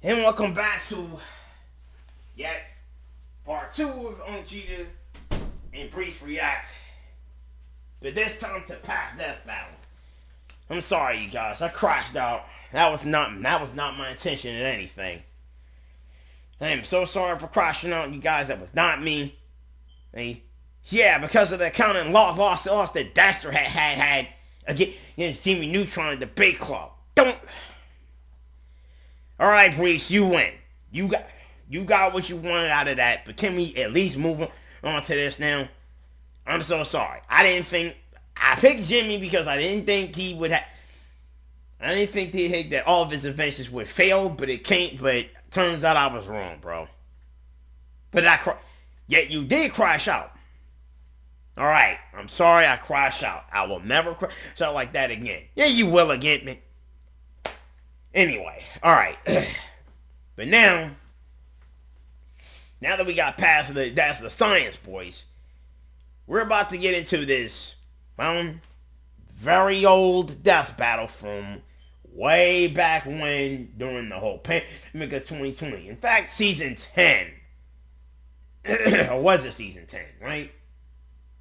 And welcome back to yet part 2 of Unkgeta and Breifs React. But this time to past Deathbattle. I'm sorry you guys, I crashed out. That was not my intention in anything. I am so sorry for crashing out, you guys. That was not me. Yeah, because of the accounting lost that Dexter had against Jimmy Neutron in the debate club. Don't. All right, Breifs, you win. You got what you wanted out of that. But can we at least move on to this now? I'm so sorry. I picked Jimmy because I didn't think he would have. I didn't think that all of his inventions would fail, but it can't. But turns out I was wrong, bro. But yet you did crash out. All right, I'm sorry I crashed out. I will never crash out like that again. Yeah, you will again, man. Anyway, alright. But now that we got past that's the science, boys, we're about to get into this, very old death battle from way back when, during the whole pandemic of 2020. In fact, season 10. Or was it season 10, right?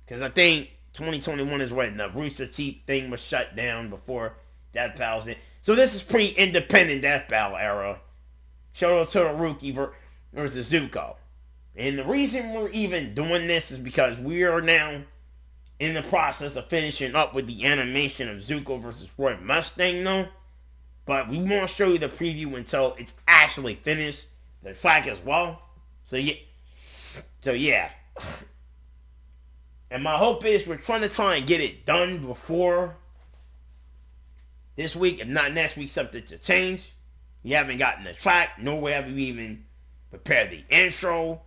Because I think 2021 is when the Rooster Teeth thing was shut down before Death Battle's in. So this is pre-independent Death Battle era. Shoto Todoroki versus Zuko. And the reason we're even doing this is because we are now in the process of finishing up with the animation of Zuko versus Roy Mustang though. But we won't show you the preview until it's actually finished. The track as well. So yeah. And my hope is we're trying and get it done before this week, if not next week, subject to change. We haven't gotten the track, nor have we even prepared the intro.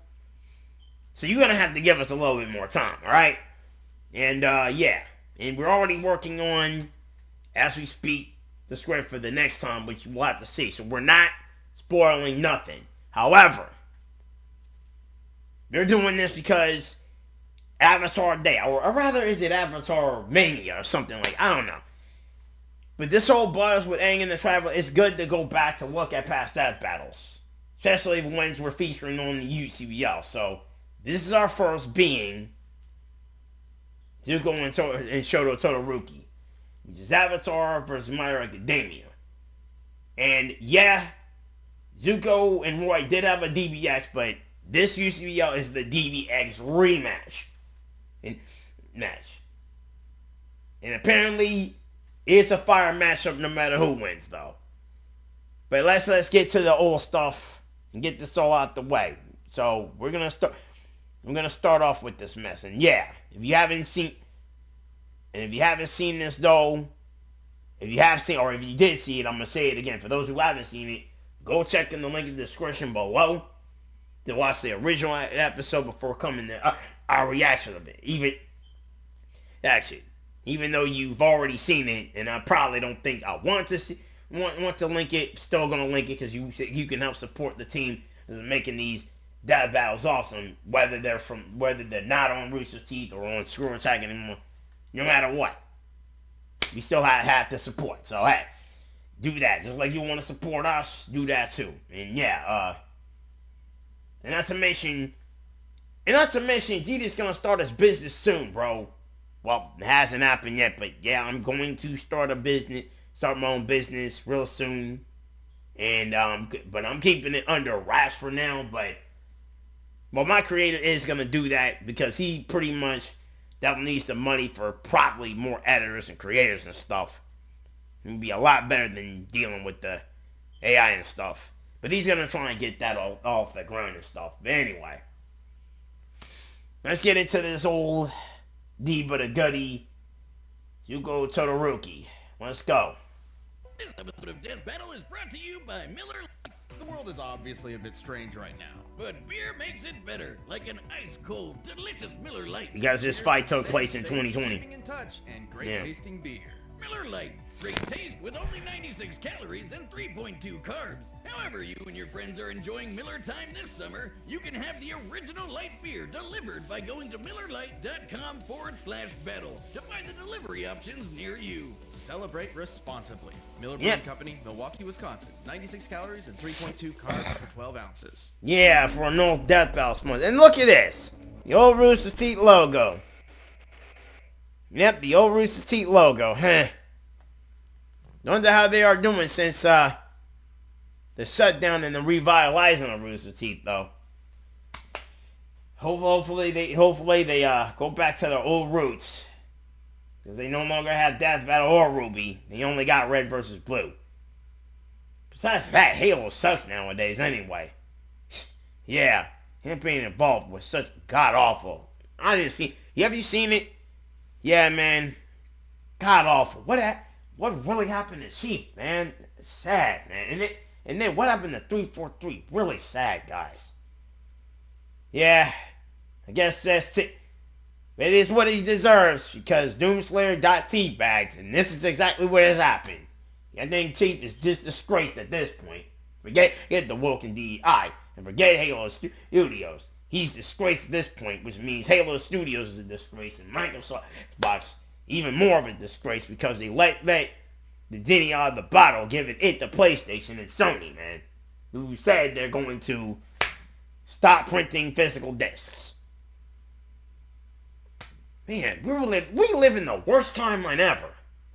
So you're going to have to give us a little bit more time, alright? And, yeah. And we're already working on, as we speak, the script for the next time, which we'll have to see. So we're not spoiling nothing. However, they're doing this because Avatar Day, or rather is it Avatar Mania or something like, I don't know. But this whole buzz with Aang and the Traveler, it's good to go back to look at past death battles. Especially the ones we're featuring on the UCBL. So, this is our first being Zuko and Shoto Todoroki. Which is Avatar versus My Hero Academia. And yeah, Zuko and Roy did have a DBX, but this UCBL is the DBX rematch. And apparently, it's a fire matchup no matter who wins, though. But let's get to the old stuff and get this all out the way. So we're gonna start off with this mess. And yeah, if you haven't seen this though, if you did see it, I'm gonna say it again. For those who haven't seen it, go check in the link in the description below to watch the original episode before coming to our reaction of it. Even though you've already seen it, and I probably don't think I want to link it, still gonna link it because you can help support the team that's making these death battles awesome, whether they're not on Rooster Teeth or on Screw Attack anymore. No matter what, we still have to support. So hey, do that. Just like you want to support us, do that too. And yeah, and not to mention, Unkgeta's gonna start his business soon, bro. Well, it hasn't happened yet, but yeah, I'm going to start my own business real soon. And, but I'm keeping it under wraps for now, but my creator is going to do that because he pretty much needs the money for probably more editors and creators and stuff. It would be a lot better than dealing with the AI and stuff. But he's going to try and get that all off the ground and stuff. But anyway, let's get into this old D but a Gutty Zuko Todoroki. Let's go. This episode of Deathbattle is brought to you by Miller Lite. The world is obviously a bit strange right now. But beer makes it better, like an ice-cold, delicious Miller Lite. Because this fight took place in 2020. Keeping in touch and great tasting beer. Miller Lite. Great taste with only 96 calories and 3.2 carbs. However you and your friends are enjoying Miller time this summer, you can have the original light beer delivered by going to MillerLite.com/battle to find the delivery options near you. Celebrate responsibly. Miller Brewing Company, Milwaukee, Wisconsin. 96 calories and 3.2 carbs for 12 ounces. Yeah, for a North Death Battle month. And look at this. The old Rooster Teeth logo. Yep, the old Rooster Teeth logo. Huh. Wonder how they are doing since the shutdown and the revitalizing of Rooster Teeth, though. Hopefully they go back to their old roots, because they no longer have Death Battle or Ruby. They only got Red versus Blue. Besides that, Halo sucks nowadays anyway. Yeah, him being involved was such god awful. I didn't see. Have you seen it? Yeah, man. God awful. What really happened to Chief, man? It's sad, man. And then what happened to 343? Really sad, guys. Yeah, I guess that's it. It is what he deserves, because Doomslayer got teabagged, and this is exactly what has happened. I think Chief is just disgraced at this point. Forget the Wilkin DEI, and forget Halo Studios. He's disgraced at this point, which means Halo Studios is a disgrace, and Microsoft Xbox even more of a disgrace, because they let the genie out of the bottle, giving it to PlayStation and Sony, man, who said they're going to stop printing physical discs. Man, we live in the worst timeline ever.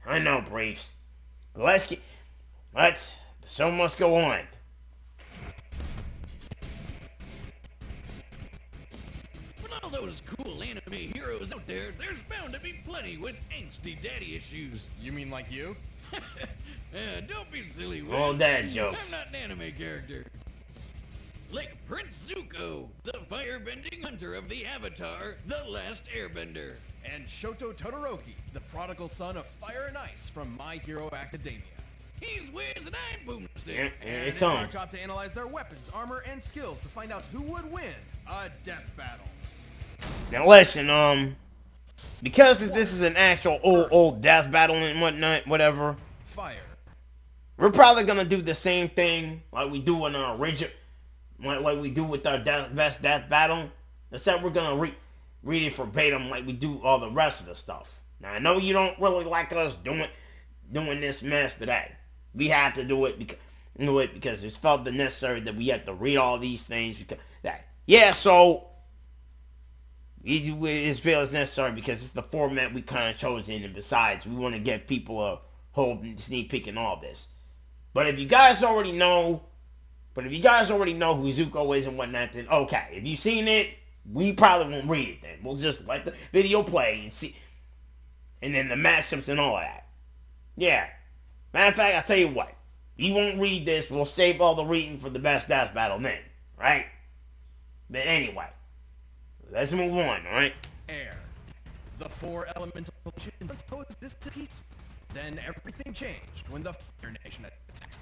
I know, Breifs. But the show must go on. With all those cool anime heroes out there, there's bound to be plenty with angsty daddy issues. You mean like you? Don't be silly, Wes. All dad jokes. I'm not an anime character. Like Prince Zuko, the firebending hunter of the Avatar, The Last Airbender. And Shoto Todoroki, the prodigal son of fire and ice from My Hero Academia. He's Wes and I'm Boomstick. And it's our job to analyze their weapons, armor, and skills to find out who would win a death battle. Now listen, because this is an actual old death battle and whatnot, whatever. Fire. We're probably gonna do the same thing like we do in our original, like we do with our best death battle. Except we're gonna read it verbatim like we do all the rest of the stuff. Now I know you don't really like us doing this mess, but hey, we have to do it because it's felt necessary that we have to read all these things because that. Yeah, so it feels necessary because it's the format we kind of chosen, and besides, we want to get people a whole sneak peek and all this. But if you guys already know who Zuko is and whatnot, then okay. If you've seen it, we probably won't read it then. We'll just let the video play and see, and then the matchups and all of that. Yeah. Matter of fact, I'll tell you what. We won't read this. We'll save all the reading for the best death battle then, right? But anyway, let's move on, alright? Air. The four elemental nations coexisted peacefully. Then everything changed when the Fire Nation attacked.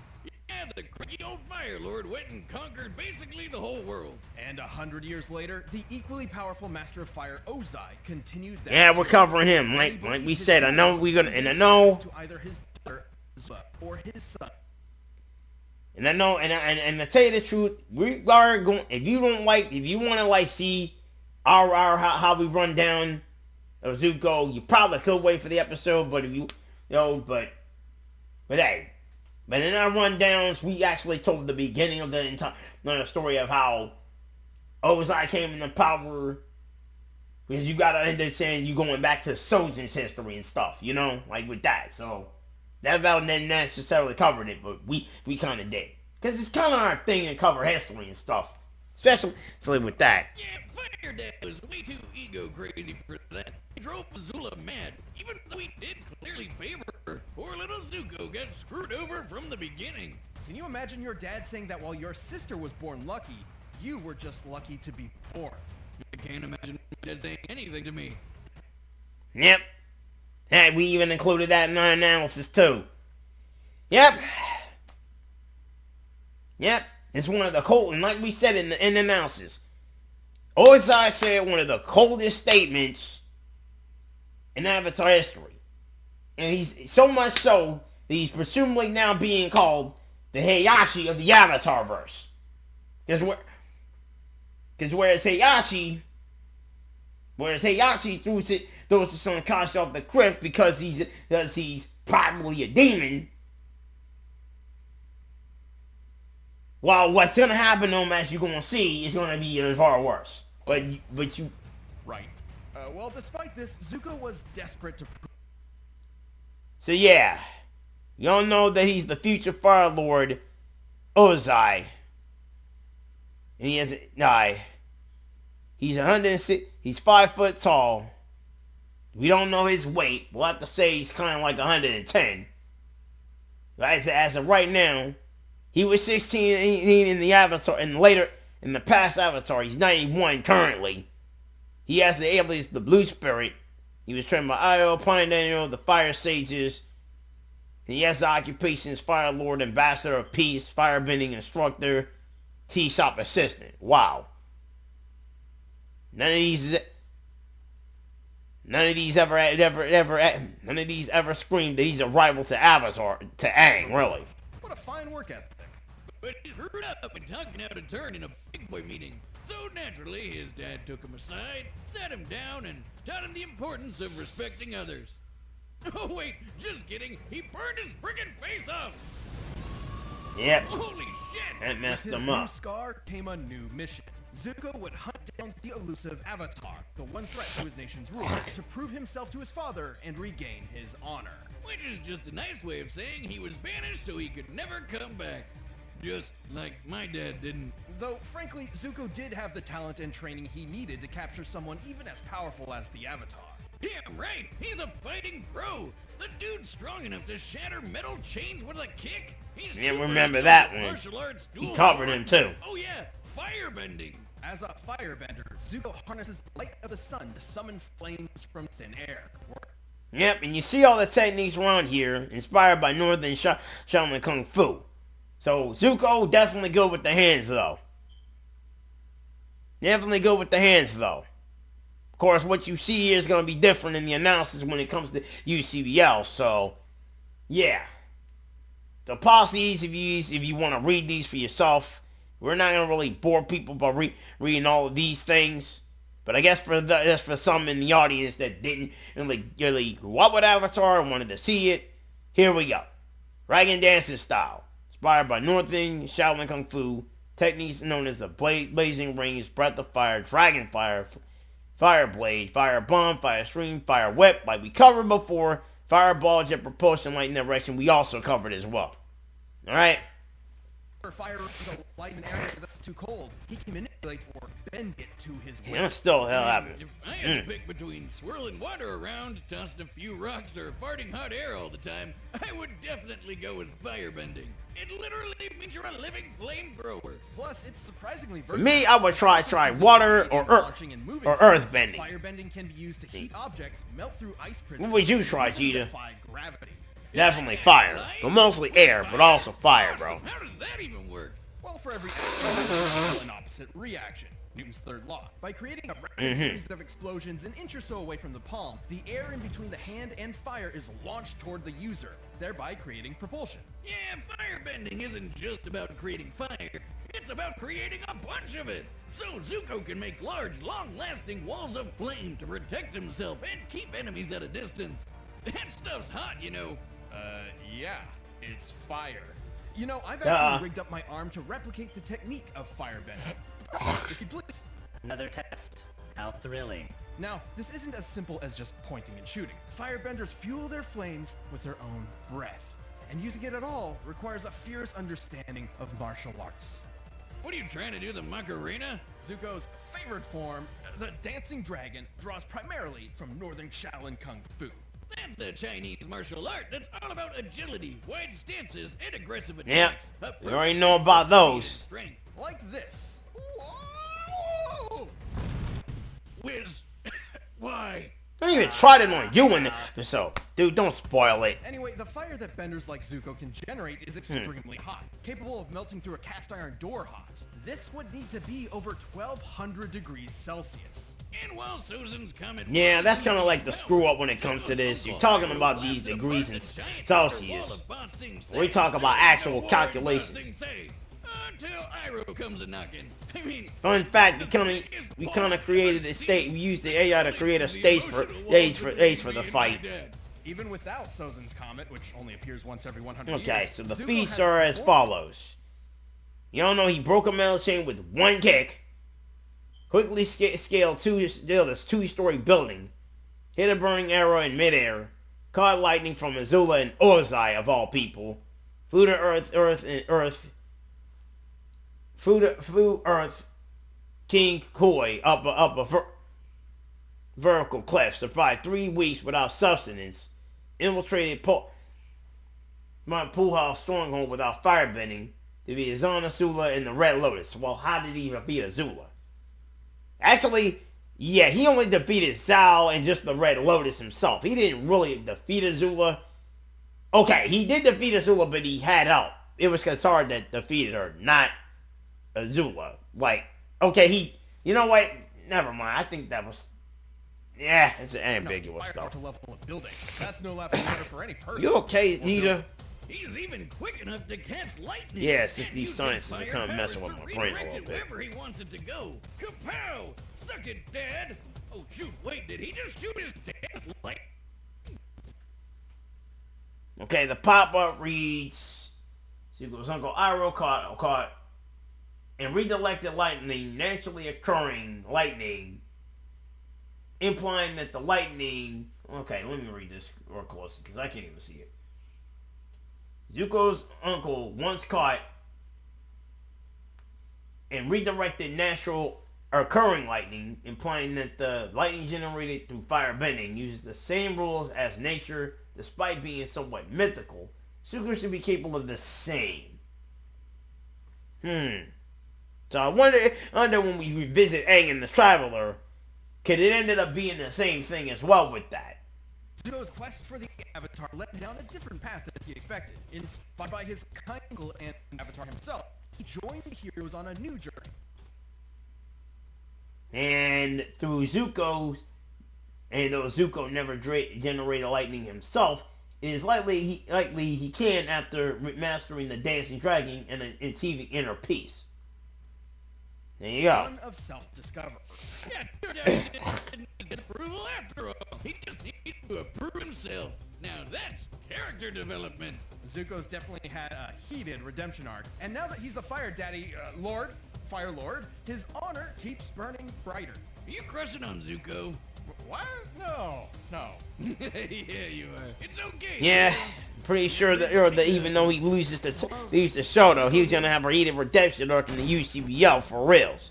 Yeah, the cranky old Fire Lord went and conquered basically the whole world. And 100 years later, the equally powerful Master of Fire, Ozai, continued that. Yeah, we're covering him. Like we said, I know we're gonna, and I know. To either his daughter, or his son. And I know, and to tell you the truth, we are going. If you want to like see our how we run down Zuko, you probably could wait for the episode. But if but hey, but in our rundowns, we actually told the beginning of the entire story of how Ozai came into power. Because you gotta understand, you going back to Sojin's history and stuff, like with that. So that battle didn't necessarily cover it, but we kind of did. Because it's kind of our thing to cover history and stuff. Especially with that. Yeah, Fire Dad was way too ego crazy for that. He drove Azula mad, even though he did clearly favor her. Poor little Zuko got screwed over from the beginning. Can you imagine your dad saying that while your sister was born lucky, you were just lucky to be born? I can't imagine my dad saying anything to me. Yep. Hey, we even included that in our analysis too. Yep. It's one of the cold, and like we said in the analysis, Ozai said one of the coldest statements in Avatar history. And he's so much so that he's presumably now being called the Heihachi of the Avatar verse. Because whereas Heihachi throws some Kashi off the cliff because he's probably a demon. Well, what's gonna happen to him, as you're gonna see, is gonna be far worse. But you. Right. Well, despite this, Zuko was desperate to prove. So yeah, y'all know that he's the future Fire Lord, Ozai, and he has he's 106. He's 5 foot tall. We don't know his weight. We'll have to say he's kind of like 110. As of right now, he was 16 in the Avatar, and later in the past Avatar, he's 91 currently. He has the alias the Blue Spirit. He was trained by Io, Pine Daniel, the Fire Sages. And he has the occupations Fire Lord, Ambassador of Peace, Firebending Instructor, Tea Shop Assistant. Wow. None of these ever screamed that he's a rival to Avatar, to Aang, really. What a fine work ethic. But he screwed up and talking out a turn in a big boy meeting. So naturally, his dad took him aside, sat him down, and taught him the importance of respecting others. Oh wait, just kidding. He burned his friggin' face off. Yep. Holy shit. That messed With his him new up. scar came a new mission. Zuko would hunt down the elusive Avatar, the one threat to his nation's rule, to prove himself to his father and regain his honor. Which is just a nice way of saying he was banished so he could never come back. Just like my dad didn't. Though, frankly, Zuko did have the talent and training he needed to capture someone even as powerful as the Avatar. Damn right, he's a fighting pro. The dude's strong enough to shatter metal chains with a kick. He's Yeah, super remember skilled that with one. martial arts, He dual covered sword. him too. Oh yeah, firebending. As a firebender, Zuko harnesses the light of the sun to summon flames from thin air. Yep, and you see all the techniques around here, inspired by Northern Shaolin Kung Fu. So, Zuko, definitely good with the hands, though. Definitely good with the hands, though. Of course, what you see here is going to be different in the analysis when it comes to UCBL, so, yeah. So, pause these if you want to read these for yourself. We're not going to really bore people by reading all of these things. But I guess that's for some in the audience that didn't really grow up with Avatar and wanted to see it, here we go. Dragon dancing style. Inspired by Northern Shaolin Kung Fu, techniques known as the Blazing Rings, Breath of Fire, Dragon Fire, Fire Blade, Fire Bomb, Fire Stream, Fire Whip, like we covered before, Fireball, Jet Propulsion, Lightning Direction, we also covered as well. Alright? Fire is a light in an area that's too cold. He can manipulate or bend it to his will. Yeah, that's still hell happening. If I had to pick between swirling water around, tossing a few rocks, or farting hot air all the time, I would definitely go with firebending. It literally means you're a living flamethrower. Plus, it's surprisingly For versatile. me, I would try water or earth bending. Firebending can be used to heat objects, melt through ice prisms. What would you try, and Cheetah? defy gravity. Definitely fire, but mostly air, but also fire, bro. Awesome. How does that even work? Well, for every action, there's an opposite reaction. Newton's third law. By creating a rapid series of explosions an inch or so away from the palm, the air in between the hand and fire is launched toward the user, thereby creating propulsion. Yeah, firebending isn't just about creating fire. It's about creating a bunch of it. So Zuko can make large, long-lasting walls of flame to protect himself and keep enemies at a distance. That stuff's hot, you know. Yeah, it's fire. You know, I've actually rigged up my arm to replicate the technique of firebending. If you please. Another test. How thrilling. Now, this isn't as simple as just pointing and shooting. Firebenders fuel their flames with their own breath. And using it at all requires a fierce understanding of martial arts. What are you trying to do, the Macarena? Zuko's favorite form, the dancing dragon, draws primarily from Northern Shaolin Kung Fu. That's a Chinese martial art that's all about agility, wide stances, and aggressive Yep, attacks. we already know about those. Strength. Like this. Whoa! Whiz. Why? Don't even try to annoy you in the so Dude, don't spoil it. Anyway, the fire that benders like Zuko can generate is extremely hot, capable of melting through a cast iron door hot. This would need to be over 1200 degrees Celsius. And while Susan's comment... Yeah, that's kind of like the screw up when it comes to this. You're talking about these degrees in Celsius. We talk about actual calculations. Until Iroh comes a knocking. I mean, Fun fact, we kind of created a state. We used the AI to create a stage for the fight. Even without Sozin's comet, which only appears once every 100 years. Okay, so the Zuko feats has are as follows. Y'all know he broke a metal chain with one kick. Quickly scaled this two-story building. Hit a burning arrow in midair. Caught lightning from Azula and Ozai of all people. Flew to Earth. King Koi up a vertical cliff. Survived 3 weeks without sustenance. Infiltrated Mount Puhal's stronghold without firebending. Defeated Zana, Azula, and the Red Lotus. Well, how did he defeat Azula? Actually, yeah, he only defeated Zhao and just the Red Lotus himself. He didn't really defeat Azula. Okay, he did defeat Azula, but he had help. It was Katara that defeated her, not Azula. Like, okay, you know what? Never mind. I think that was, yeah, it's ambiguous stuff. That's no laughing matter for any person. You okay, Nita? he's even quick enough to catch lightning. Yeah, since these sciences are kind of messing with my brain a little bit. Wherever he wants it to go. Kapow! Suck it, Dad. Oh shoot! Wait, did he just shoot his dad? Like. Okay, the pop-up reads, Zuko's uncle Iroh caught and redirected lightning, naturally occurring lightning, implying that the lightning... Okay, let me read this real close, because I can't even see it. Zuko's uncle once caught and redirected natural occurring lightning, implying that the lightning generated through fire bending uses the same rules as nature, despite being somewhat mythical. Zuko should be capable of the same. So I wonder when we revisit Aang and the Traveler, could it ended up being the same thing as well with that? Zuko's quest for the Avatar led him down a different path than he expected. Inspired by his kind uncle and Avatar himself, he joined the heroes on a new journey. And through Zuko's, and though Zuko never generated lightning himself, it is likely he can after mastering the dancing dragon and achieving inner peace. There you go. One of self-discovery. Yeah, didn't get approval after all. He just needed to approve himself. Now that's character development. Zuko's definitely had a heated redemption arc, and now that he's the Fire Daddy, Fire Lord, his honor keeps burning brighter. Are you crushing on Zuko? What? No. Yeah, you are. It's okay. Yeah, pretty sure that even though he loses to Shoto, he's gonna have a heated redemption arc in the UCBL for reals.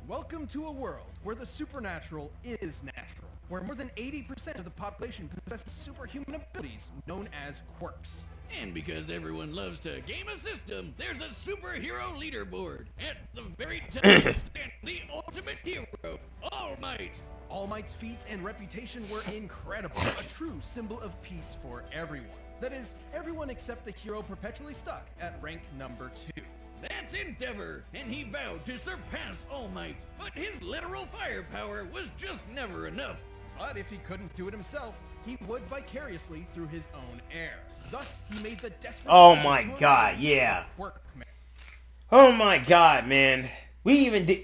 Welcome to a world where the supernatural is natural, where more than 80% of the population possesses superhuman abilities known as quirks. And because everyone loves to game a system, there's a superhero leaderboard. At the very top stands the ultimate hero, All Might. All Might's feats and reputation were incredible, a true symbol of peace for everyone. That is, everyone except the hero perpetually stuck at rank number 2. That's Endeavor, and he vowed to surpass All Might. But his literal firepower was just never enough. But if he couldn't do it himself, he would vicariously through his own heir. Thus, he made the desperate... Oh my god, yeah. Oh my god, man. We even did...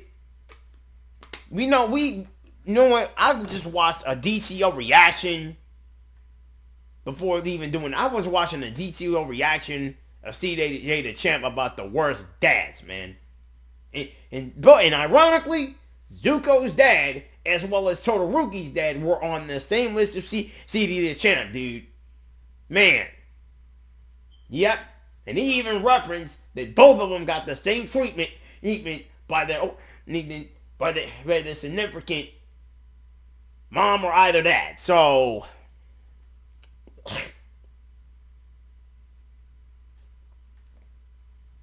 You know what? I just watched a DTO reaction before even doing... I was watching a DTO reaction of CJ the Champ about the worst dads, man. And ironically, Zuko's dad, as well as Todoroki's dad, were on the same list of CJ the Champ, dude. Man. Yep. And he even referenced that both of them got the same treatment by their significant mom or either dad. So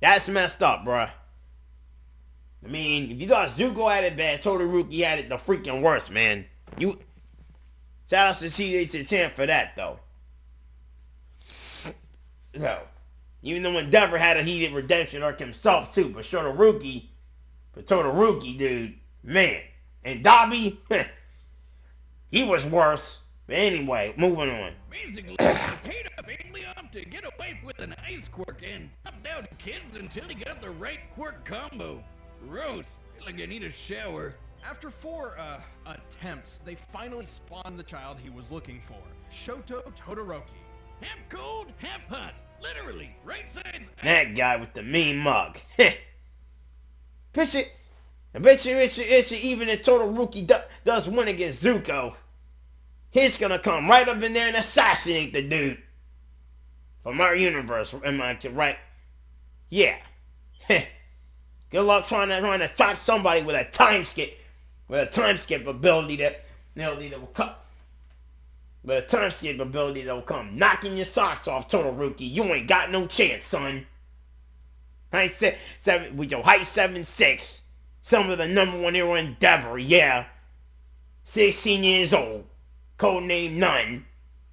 that's messed up, bruh. I mean, if you thought Zuko had it bad, Todoroki had it the freaking worst, man. Shout out to CJ Champ for that, though. So, even though Endeavor had a heated redemption arc himself, too, but Todoroki, dude, man. And Dobby, he was worse. But anyway, moving on. Basically, he paid a family off to get a wife with an ice quirk and popped out kids until he got the right quirk combo. Gross. Feel like I need a shower. After 4 attempts, they finally spawned the child he was looking for, Shoto Todoroki. Half cold, half hot. Literally, right sides. That guy with the mean mug. I bet you even if Todoroki does win against Zuko, he's gonna come right up in there and assassinate the dude. From our universe, am I right? Yeah. Good luck trying to track somebody with a time skip ability that will come. With a time skip ability that will come knocking your socks off, Todoroki. You ain't got no chance, son. Height 7 with your height 7'6", some of the #1 hero Endeavor, yeah. 16 years old, codename None.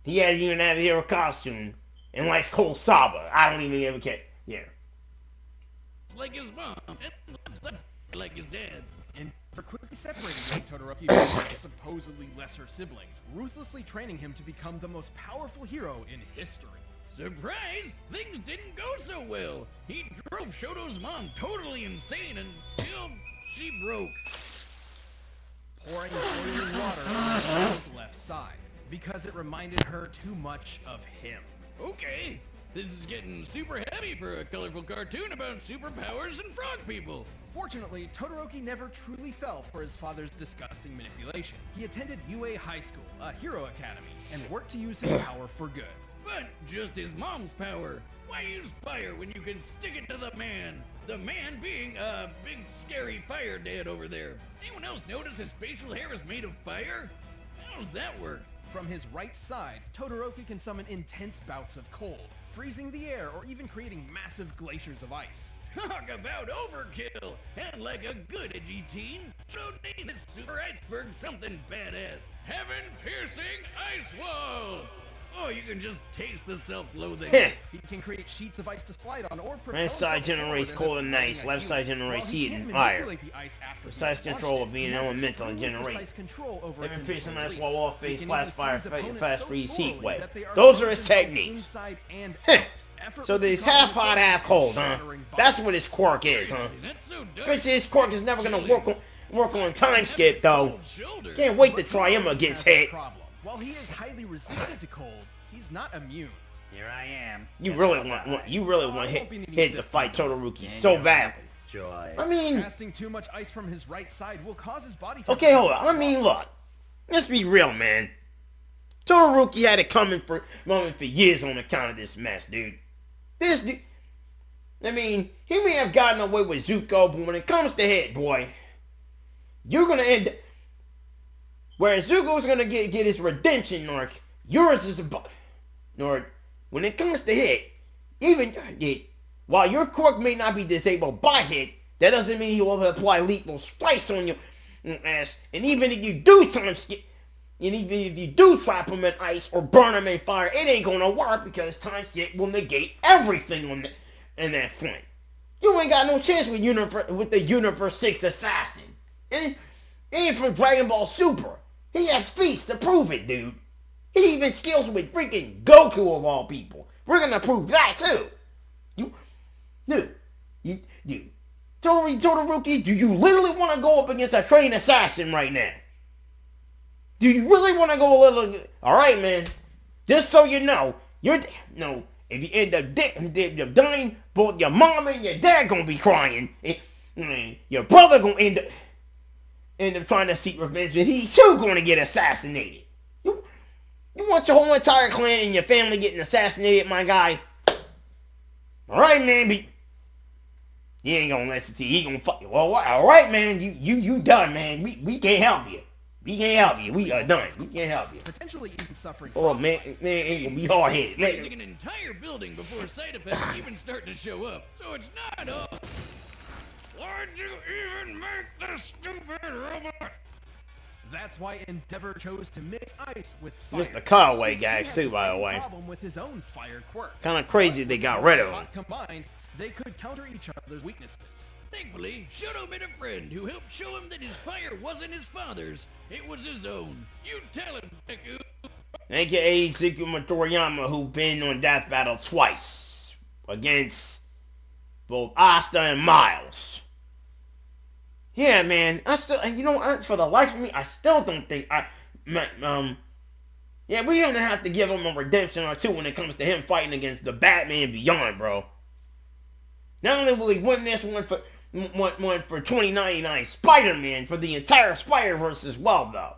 He hasn't even had a hero costume, and likes cold Saba. I don't even ever care. Yeah. Like his mom, and left side like his dad. And for quickly separating Todoroki from his supposedly lesser siblings, ruthlessly training him to become the most powerful hero in history. Surprise! Things didn't go so well. He drove Shoto's mom totally insane until she broke. Pouring boiling water on his left side, because it reminded her too much of him. Okay, this is getting super heavy for a colorful cartoon about superpowers and frog people. Fortunately, Todoroki never truly fell for his father's disgusting manipulation. He attended UA High School, a hero academy, and worked to use his power for good. But just his mom's power. Why use fire when you can stick it to the man? The man being a big scary fire dad over there. Anyone else notice his facial hair is made of fire? How does that work? From his right side, Todoroki can summon intense bouts of cold, freezing the air or even creating massive glaciers of ice. Talk about overkill! And like a good edgy teen, Shoto named this super iceberg something badass. Heaven-piercing ice wall! Oh, you can just taste the self-loathing. He can create sheets of ice to slide on or propel. Right side generates cold and ice, left side generates heat and fire. Precise control of being elemental and generate. Every piece of ice wall off face, flash fire, fast freeze, heat wave. Those are his techniques. So there's half hot, half cold, huh? That's what his quirk is, huh? Bitch, his quirk is never gonna work on time skip though. Can't wait to try him against hit. While he is highly resistant to cold, he's not immune. Here I am. You really want hit to fight Todoroki so bad. Joy. I mean, Casting too much ice from his right side will cause his body to... okay, hold on. I mean, look. Let's be real, man. Todoroki had it coming for years on account of this mess, dude. This dude, I mean, he may have gotten away with Zuko, but when it comes to hit, boy, you're gonna end. Whereas Zuko's gonna get his redemption arc, yours is or when it comes to hit, while your quirk may not be disabled by hit, that doesn't mean he will apply lethal strikes on your ass. And even if you do time skip, and even if you do trap him in ice or burn him in fire, it ain't gonna work because time skip will negate everything in that front. You ain't got no chance with the Universe 6 assassin. And even from Dragon Ball Super. He has feats to prove it, dude. He even skills with freaking Goku of all people. We're gonna prove that too. Todoroki, do you literally want to go up against a trained assassin right now? Do you really want to go a little? All right, man. Just so you know, if you end up dying, both your mom and your dad gonna be crying. And your brother gonna end up trying to seek revenge, and he's too gonna get assassinated. You want your whole entire clan and your family getting assassinated, my guy? All right, man. He ain't gonna listen to you. He gonna fuck you. Well, all right, man. You done, man. We can't help you. We can't help you. We are done. We can't help you. Potentially even suffering. Oh man, ain't gonna be hard headed. Raising an entire building before side effects even start to show up. So it's not all. Why'd you even make this stupid robot? That's why Endeavor chose to mix ice with fire. Mr. Conway Since guys he had too, by the way. problem with his own fire quirk. Kind of crazy they got rid of him. Hot combined, they could counter each other's weaknesses. Thankfully, Shoto met a friend who helped show him that his fire wasn't his father's, it was his own. You tell him, Deku. AKA Akuma Toriyama, who been on Deathbattle twice against both Asta and Miles. Yeah, man, I still, and you know, for the life of me, I still don't think yeah, we don't have to give him a redemption or two when it comes to him fighting against the Batman Beyond, bro. Not only will he win this one for 2099 Spider-Man for the entire Spider-Verse as well, though.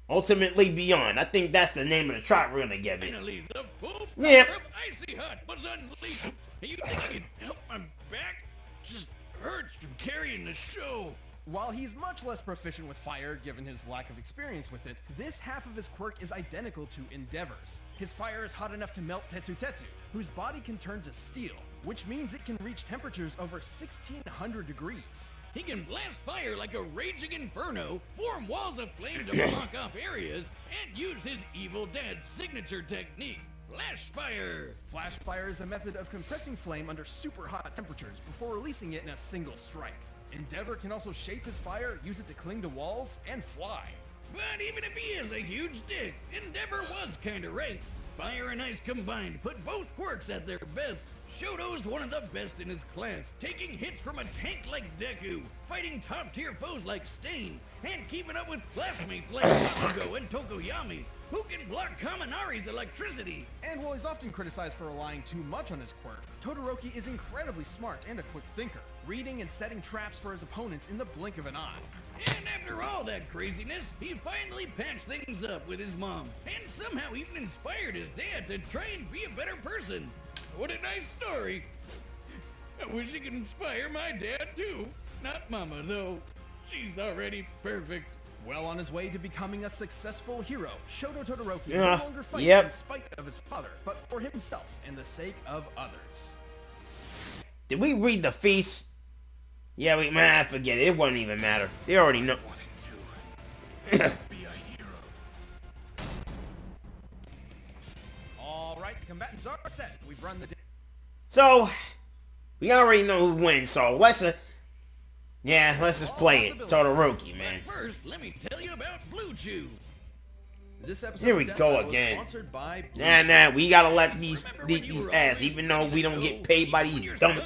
Ultimately Beyond. I think that's the name of the track we're gonna give it. Finally, the full Yeah. power of Icy Hot was unleashed. You think I can help my back? Just hurts from carrying the show. While he's much less proficient with fire given his lack of experience with it, this half of his quirk is identical to Endeavor's. His fire is hot enough to melt Tetsu Tetsu, whose body can turn to steel, which means it can reach temperatures over 1600 degrees. He can blast fire like a raging inferno, form walls of flame to block off areas, and use his Evil Dad's signature technique, Flash Fire. Flash fire is a method of compressing flame under super hot temperatures before releasing it in a single strike. Endeavor can also shape his fire, use it to cling to walls, and fly. But even if he is a huge dick, Endeavor was kinda right. Fire and ice combined put both quirks at their best. Shoto's one of the best in his class, taking hits from a tank like Deku, fighting top-tier foes like Stain, and keeping up with classmates like Bakugo and Tokoyami, who can block Kaminari's electricity. And while he's often criticized for relying too much on his quirk, Todoroki is incredibly smart and a quick thinker, reading and setting traps for his opponents in the blink of an eye. And after all that craziness, he finally patched things up with his mom, and somehow even inspired his dad to try and be a better person. What a nice story. I wish he could inspire my dad too. Not Mama though. She's already perfect. Well on his way to becoming a successful hero, Shoto Todoroki Yeah. no longer fights Yep. in spite of his father, but for himself and the sake of others. Did we read the feast? Yeah, I forget it. It wouldn't even matter. They already know. Alright, the combatants are set. We've run the So, we already know who wins, so let's just play it. Todoroki, man. But first, let me tell you about Blue Chew. This episode Here we of go Deathbattle is again. sponsored by Blue Nah, we gotta let these ass, even though we don't get paid by these dumb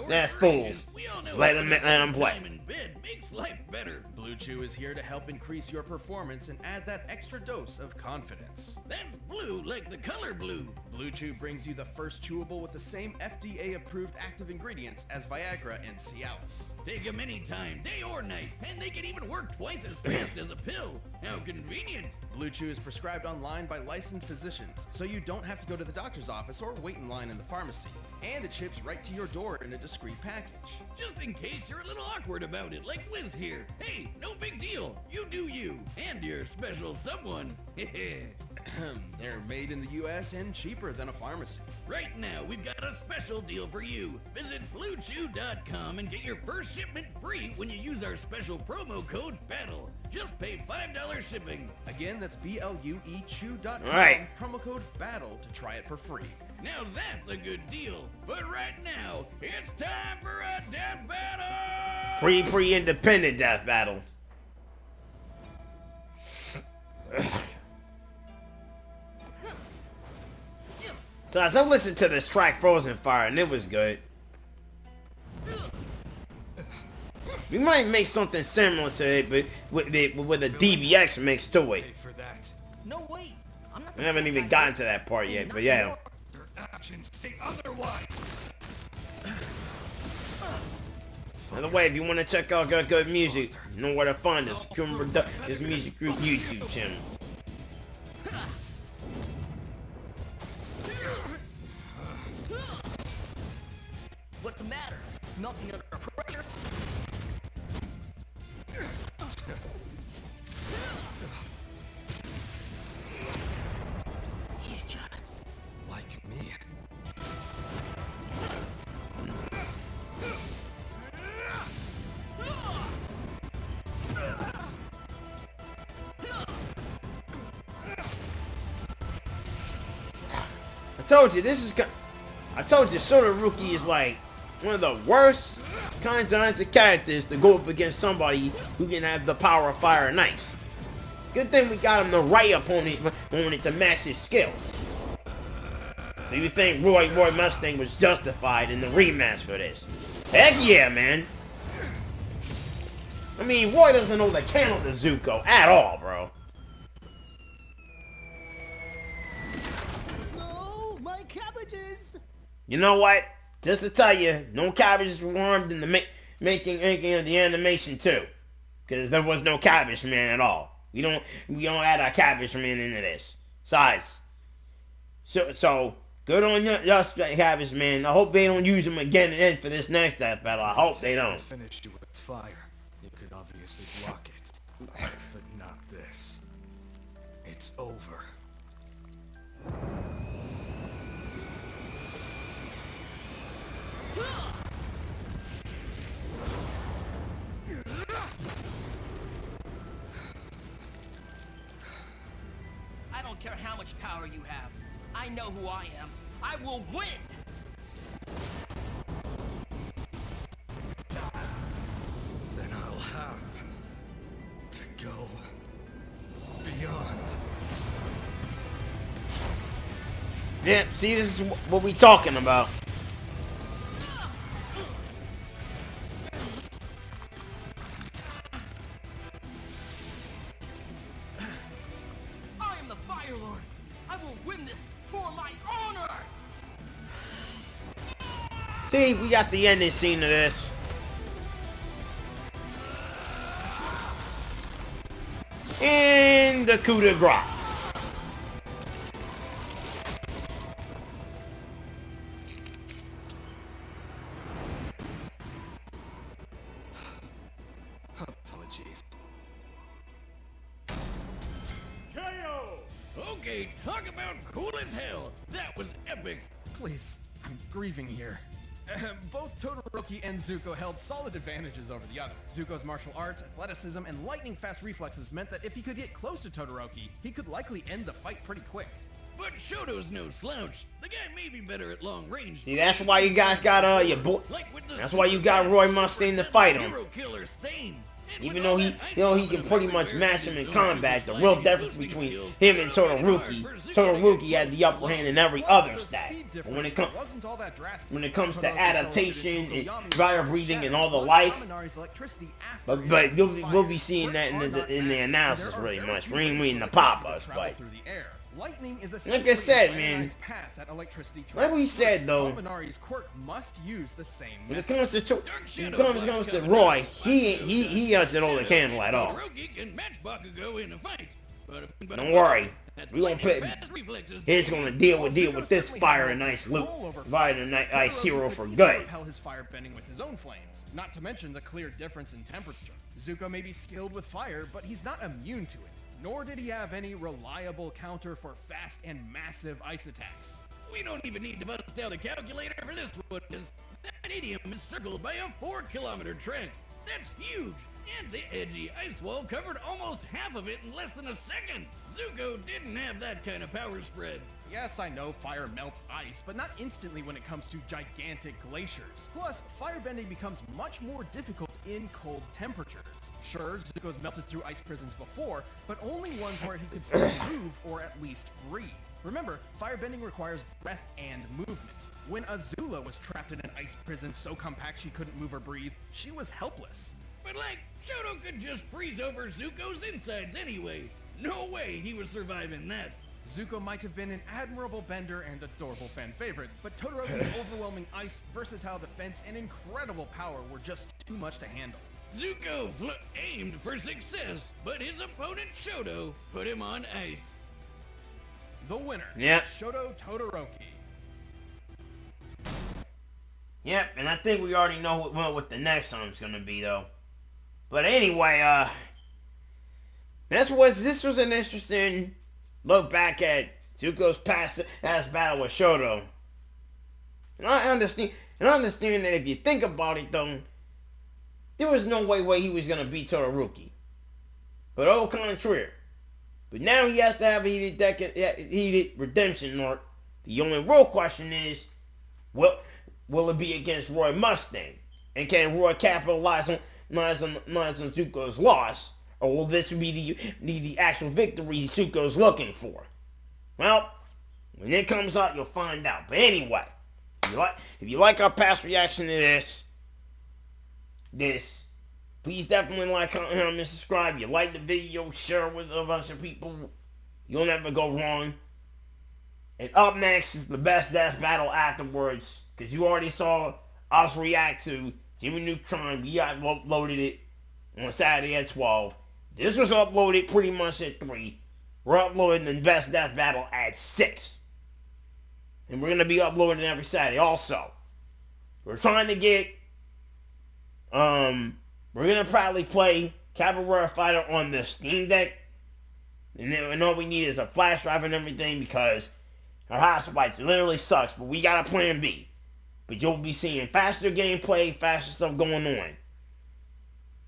ass fools. Just let them play. Time in bed makes life better. Blue Chew is here to help increase your performance and add that extra dose of confidence. That's blue like the color blue. Blue Chew brings you the first chewable with the same FDA-approved active ingredients as Viagra and Cialis. Take them anytime, day or night, and they can even work twice as fast as a pill. How convenient. Blue Chew is prescribed online by licensed physicians, so you don't have to go to the doctor's office or wait in line in the pharmacy. And it ships right to your door in a discreet package. Just in case you're a little awkward about it, like Wiz here. Hey, no big deal. You do you. And your special someone. They're made in the US and cheaper than a pharmacy. Right now, we've got a special deal for you. Visit BlueChew.com and get your first shipment free when you use our special promo code BATTLE. Just pay $5 shipping. Again, that's BLUEChew.com, Right. promo code BATTLE to try it for free. Now that's a good deal. But right now, it's time for a death battle! Pre-independent death battle. So as I listened to this track, Frozen Fire, and it was good. We might make something similar to it, but with a DBX mix to it. No, wait. I'm not I haven't even gotten to that part yet, but yeah. Actions say otherwise. By the way, if you want to check out good music, you know where to find us. This music group YouTube channel. What's the matter? Melting under pressure? He's just Like me. told you, I told you Todoroki is like one of the worst kinds of characters to go up against somebody who can have the power of fire and ice. Good thing we got him the right opponent to match his skill. So you think Roy Mustang was justified in the rematch for this? Heck yeah, man. I mean, Roy doesn't know the channel to Zuko at all, bro. No, my cabbages! You know what? Just to tell you, no cabbages were harmed in the making of the animation too, because there was no cabbage man at all. We don't add our cabbage man into this. Besides, so good on you, cabbage man. I hope they don't use him again for this next death battle. I hope they don't. Finished you with fire. You could obviously block it, but not this. It's over. I don't care how much power you have. I know who I am. I will win! Then I'll have to go beyond. Yeah, see, this is what we talking about. I am the Fire Lord. I will win this for my honor! See, we got the ending scene of this. And the coup de grace. Apologies. Okay, talk about cool as hell. That was epic. Please, I'm grieving here. Both Todoroki and Zuko held solid advantages over the other. Zuko's martial arts, athleticism, and lightning-fast reflexes meant that if he could get close to Todoroki, he could likely end the fight pretty quick. But Shoto's no slouch. The guy may be better at long range. See, that's why you guys got your boy. Like with the That's why you got Roy Mustang to fight him. hero killer Stain. And Even with though all he, that he can ice pretty on much everywhere, match him in his combat. The super real sliding difference boosting between skills him and will make it hard Todoroki, for Zuko to Todoroki get had the upper hand in every Plus, other the stat. speed But when difference it wasn't all that drastic. when it comes to Todoroki adaptation celebrated and Kokoyami's fire power breathing and shattered, all the plus life, Kaminari's electricity after but it we'll fire. be seeing that in Quirks are the not bad, analysis and there are really very much. few We ain't ways reading for the electricity pop-ups, to travel but through the air. Lightning is like I said, a man, randomized path that electricity like we travels said through. though, Kaminari's quirk must use the same when it method. comes to Roy, he doesn't hold a candle at all. Todoroki can match Bakugo in a fight. But Don't worry, that's we gonna put lightning-fast reflexes. he's gonna deal with this fire and ice loop, fire and ice hero for good. Repel his fire bending with his own flames, not to mention the clear difference in temperature. Zuko may be skilled with fire, but he's not immune to it. Nor did he have any reliable counter for fast and massive ice attacks. We don't even need to bust out a calculator for this one, because that idiom is circled by a 4-kilometer trek. That's huge! And the edgy ice wall covered almost half of it in less than a second. Zuko didn't have that kind of power spread. Yes, I know fire melts ice, but not instantly when it comes to gigantic glaciers. Plus, firebending becomes much more difficult in cold temperatures. Sure, Zuko's melted through ice prisons before, but only ones where he could still move or at least breathe. Remember, firebending requires breath and movement. When Azula was trapped in an ice prison so compact she couldn't move or breathe, she was helpless. But like, Shoto could just freeze over Zuko's insides anyway. No way he was surviving that. Zuko might have been an admirable bender and adorable fan favorite, but Todoroki's overwhelming ice, versatile defense, and incredible power were just too much to handle. Zuko aimed for success, but his opponent Shoto put him on ice. The winner, Yep. Shoto Todoroki. Yep, and I think we already know what the next song's gonna be though. But anyway, this was an interesting look back at Zuko's past battle with Shoto. And I understand that if you think about it though, there was no way he was gonna beat Todoroki. But au contraire. But now he has to have a heated redemption arc The only real question is, will it be against Roy Mustang? And can Roy capitalize on Zuko's loss? Or will this be the actual victory Zuko's looking for? Well, when it comes out, you'll find out. But anyway, if you like our past reaction to this, please definitely like, comment, and subscribe. You like the video, share it with a bunch of people. You'll never go wrong. And up next is the best death battle afterwards, because you already saw us react to Jimmy Neutron. We uploaded it on Saturday at 12. This was uploaded pretty much at 3. We're uploading the best death battle at 6. And we're going to be uploading every Saturday also. We're trying to get, we're going to probably play Capoeira Fighter on the Steam Deck. And all we need is a flash drive and everything, because our hotspot literally sucks, but we got a plan B. But you'll be seeing faster gameplay, faster stuff going on.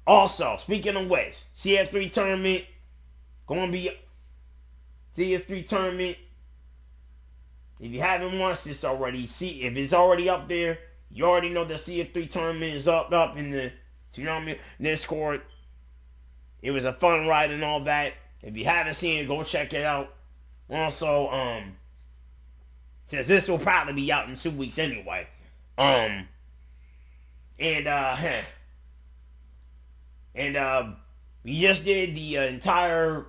Also, speaking of which, CF3 tournament, going to be CF3 tournament. If you haven't watched this already, see if it's already up there. You already know the CF3 tournament is up in the Discord. It was a fun ride and all that. If you haven't seen it, go check it out. Also, since this will probably be out in 2 weeks anyway. We just did the entire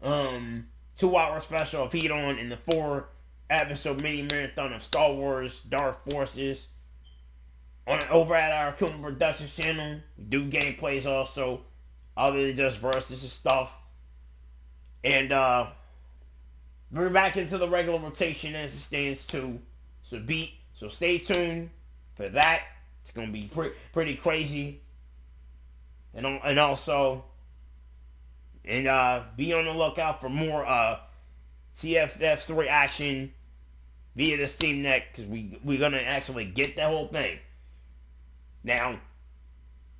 2-hour special of Heat On in the 4-episode mini marathon of Star Wars Dark Forces over at our Akuma Productions channel. We do gameplays also, other than just versus and stuff. And we're back into the regular rotation as it stands too. So stay tuned for that. It's gonna be pretty crazy. And also, be on the lookout for more CFF3 action via the Steam Deck, because we're gonna actually get that whole thing. Now,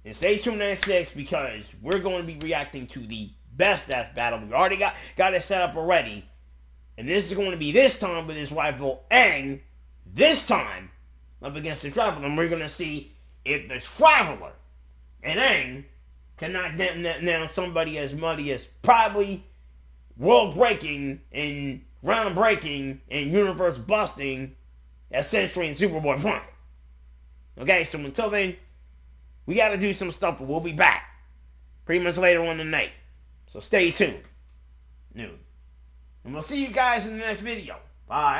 and stay tuned at 6, because we're going to be reacting to the best death battle. We already got it set up already. And this is going to be this time with his rival Aang, this time up against the Traveler. And we're going to see if the Traveler and Aang can knock down somebody as muddy as probably world-breaking and ground-breaking and universe-busting as Century and Superboy Prime. Okay, so until then, we got to do some stuff, but we'll be back pretty much later on tonight. So stay tuned. And we'll see you guys in the next video. Bye.